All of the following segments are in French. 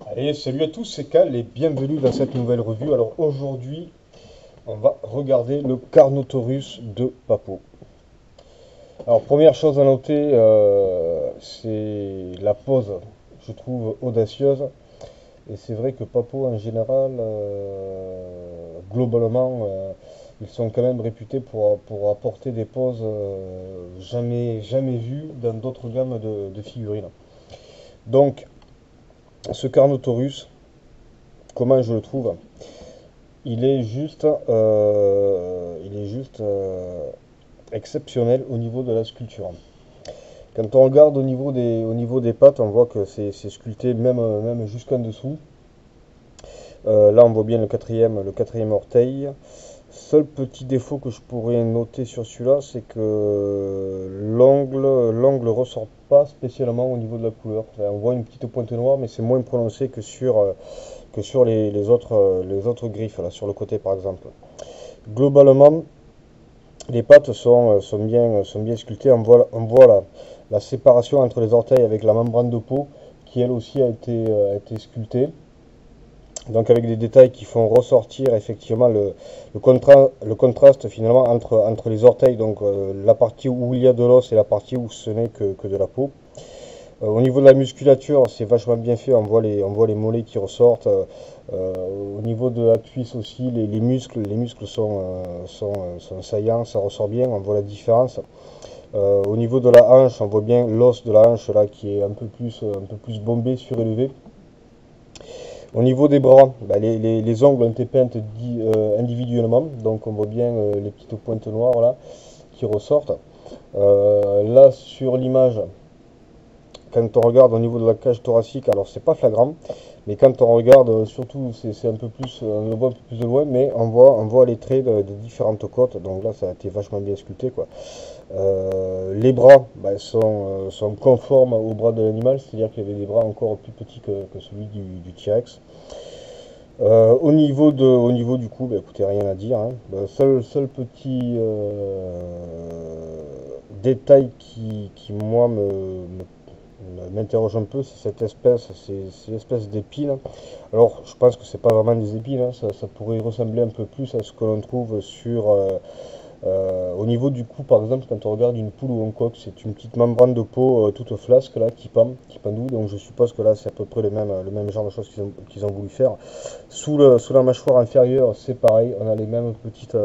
Allez, salut à tous, c'est Cal et bienvenue dans cette nouvelle revue. Alors aujourd'hui, on va regarder le Carnotaurus de Papo. Alors première chose à noter, c'est la pose, je trouve audacieuse. Et c'est vrai que Papo en général, globalement, ils sont quand même réputés pour apporter des poses jamais vues dans d'autres gammes de figurines. Donc ce Carnotaurus, comment je le trouve? Il est juste exceptionnel au niveau de la sculpture. Quand on regarde au niveau des pattes, on voit que c'est sculpté même jusqu'en dessous. Là, on voit bien le quatrième orteil. Seul petit défaut que je pourrais noter sur celui-là, c'est que l'angle ressort pas spécialement au niveau de la couleur. Enfin, on voit une petite pointe noire, mais c'est moins prononcé que sur les autres griffes, là, sur le côté par exemple. Globalement, les pattes sont bien sculptées. On voit la séparation entre les orteils avec la membrane de peau qui elle aussi a été sculptée. Donc avec des détails qui font ressortir effectivement le contraste finalement entre les orteils, donc la partie où il y a de l'os et la partie où ce n'est que de la peau. Au niveau de la musculature, c'est vachement bien fait. On voit les mollets qui ressortent. Au niveau de la cuisse aussi, les muscles sont saillants, ça ressort bien. On voit la différence. Au niveau de la hanche, on voit bien l'os de la hanche là qui est un peu plus bombé, surélevé. Au niveau des bras, bah, les ongles ont été peints individuellement, donc on voit bien les petites pointes noires là qui ressortent. Là sur l'image, quand on regarde au niveau de la cage thoracique, alors c'est pas flagrant, mais quand on regarde, surtout, c'est un peu plus, on le voit un peu plus de loin, mais on voit les traits de différentes côtes, donc là ça a été vachement bien sculpté quoi. Les bras bah, sont conformes aux bras de l'animal, c'est-à-dire qu'il y avait des bras encore plus petits que celui du T-Rex. Au niveau du cou, bah, écoutez, rien à dire, hein. Le seul petit détail qui moi, m'interroge un peu, c'est ces espèces d'épines. Alors, je pense que c'est pas vraiment des épines, hein, ça pourrait ressembler un peu plus à ce que l'on trouve au niveau du cou, par exemple, quand on regarde une poule ou un coq, c'est une petite membrane de peau toute flasque là qui pendoue. Donc je suppose que là c'est à peu près le même genre de choses qu'ils ont voulu faire. Sous la mâchoire inférieure, c'est pareil, on a les mêmes petites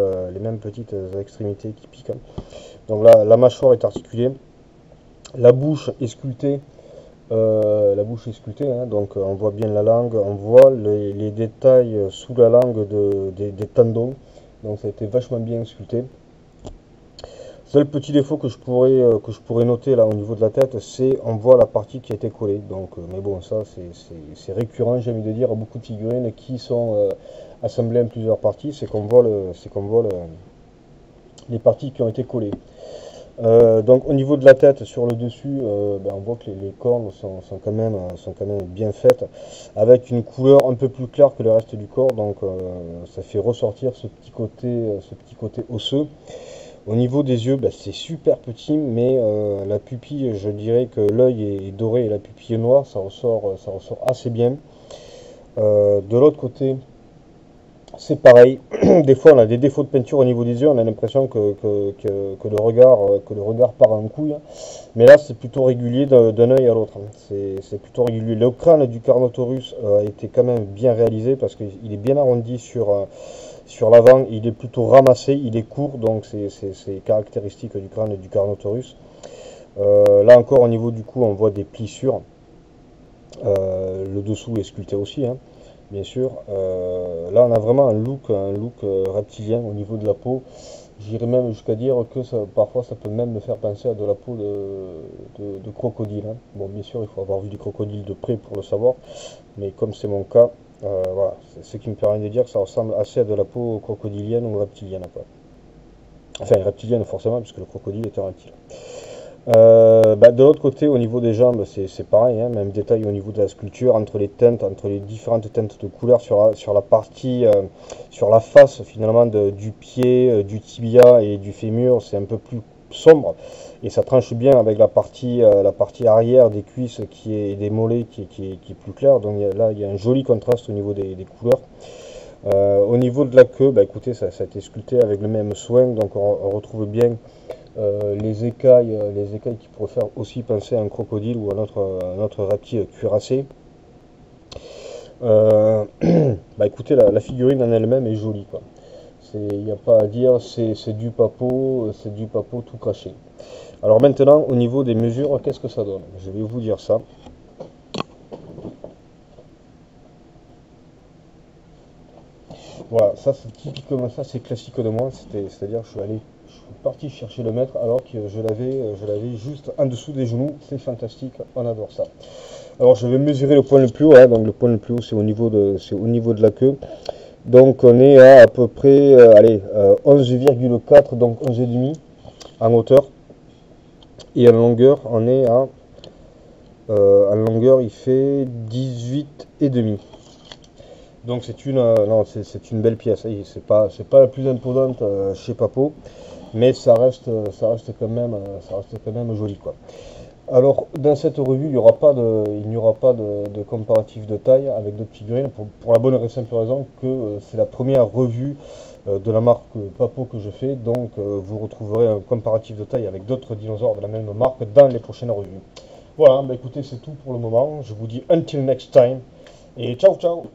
extrémités qui piquent, hein. Donc là, la mâchoire est articulée, la bouche est sculptée. Hein, donc on voit bien la langue, on voit les détails sous la langue des tendons. Donc ça a été vachement bien sculpté. Seul petit défaut que je pourrais noter là au niveau de la tête, c'est on voit la partie qui a été collée. Donc, mais bon, ça c'est récurrent, j'ai envie de dire, à beaucoup de figurines qui sont assemblées en plusieurs parties, c'est qu'on voit les parties qui ont été collées. Donc au niveau de la tête, sur le dessus, ben, on voit que les cornes sont quand même bien faites, avec une couleur un peu plus claire que le reste du corps. Donc ça fait ressortir ce petit côté osseux. Au niveau des yeux, bah, c'est super petit, mais la pupille, je dirais que l'œil est doré et la pupille est noire, ça ressort assez bien. De l'autre côté, c'est pareil. Des fois, on a des défauts de peinture au niveau des yeux, on a l'impression que le regard part en couille. Mais là, c'est plutôt régulier d'un œil à l'autre, hein. C'est plutôt régulier. Le crâne du Carnotaurus a été quand même bien réalisé parce qu'il est bien arrondi sur l'avant, il est plutôt ramassé, il est court, donc c'est caractéristique du crâne du Carnotaurus. Là encore, au niveau du cou, on voit des plissures. Le dessous est sculpté aussi, hein, bien sûr. Là, on a vraiment un look reptilien au niveau de la peau. J'irais même jusqu'à dire que parfois, ça peut même me faire penser à de la peau de crocodile, hein. Bon, bien sûr, il faut avoir vu du crocodile de près pour le savoir, mais comme c'est mon cas, voilà, c'est ce qui me permet de dire que ça ressemble assez à de la peau crocodilienne ou reptilienne, quoi. Enfin, reptilienne forcément, puisque le crocodile est un reptile. Bah, de l'autre côté, au niveau des jambes, c'est pareil, hein, même détail au niveau de la sculpture, entre les teintes, entre les différentes teintes de couleurs sur la partie, sur la face finalement du pied, du tibia et du fémur, c'est un peu plus sombre, et ça tranche bien avec la partie arrière des cuisses et des mollets qui est plus claire. Donc là, il y a un joli contraste au niveau des couleurs. Au niveau de la queue, bah, écoutez, ça a été sculpté avec le même soin, donc on retrouve bien les écailles qui pourraient faire aussi penser à un crocodile ou à un autre reptile cuirassé. Bah écoutez, la figurine en elle-même est jolie, quoi. Il n'y a pas à dire, c'est du papeau tout craché. Alors maintenant, au niveau des mesures, qu'est-ce que ça donne? Je vais vous dire ça. Voilà, ça c'est typiquement ça, c'est classique de moi. C'est-à-dire, je suis parti chercher le mètre alors que je l'avais juste en dessous des genoux. C'est fantastique, on adore ça. Alors je vais mesurer le point le plus haut, hein. Donc le point le plus haut c'est au niveau de la queue. Donc on est à peu près 11,4, donc 11,5 en hauteur. Et en longueur, on est à en longueur il fait 18,5. Donc c'est non, c'est une belle pièce. C'est pas la plus imposante chez Papo, mais ça reste quand même joli, quoi. Alors, dans cette revue, il n'y aura pas de comparatif de taille avec d'autres figurines, pour la bonne et simple raison que c'est la première revue de la marque Papo que je fais, donc vous retrouverez un comparatif de taille avec d'autres dinosaures de la même marque dans les prochaines revues. Voilà, bah écoutez, c'est tout pour le moment. Je vous dis until next time, et ciao ciao!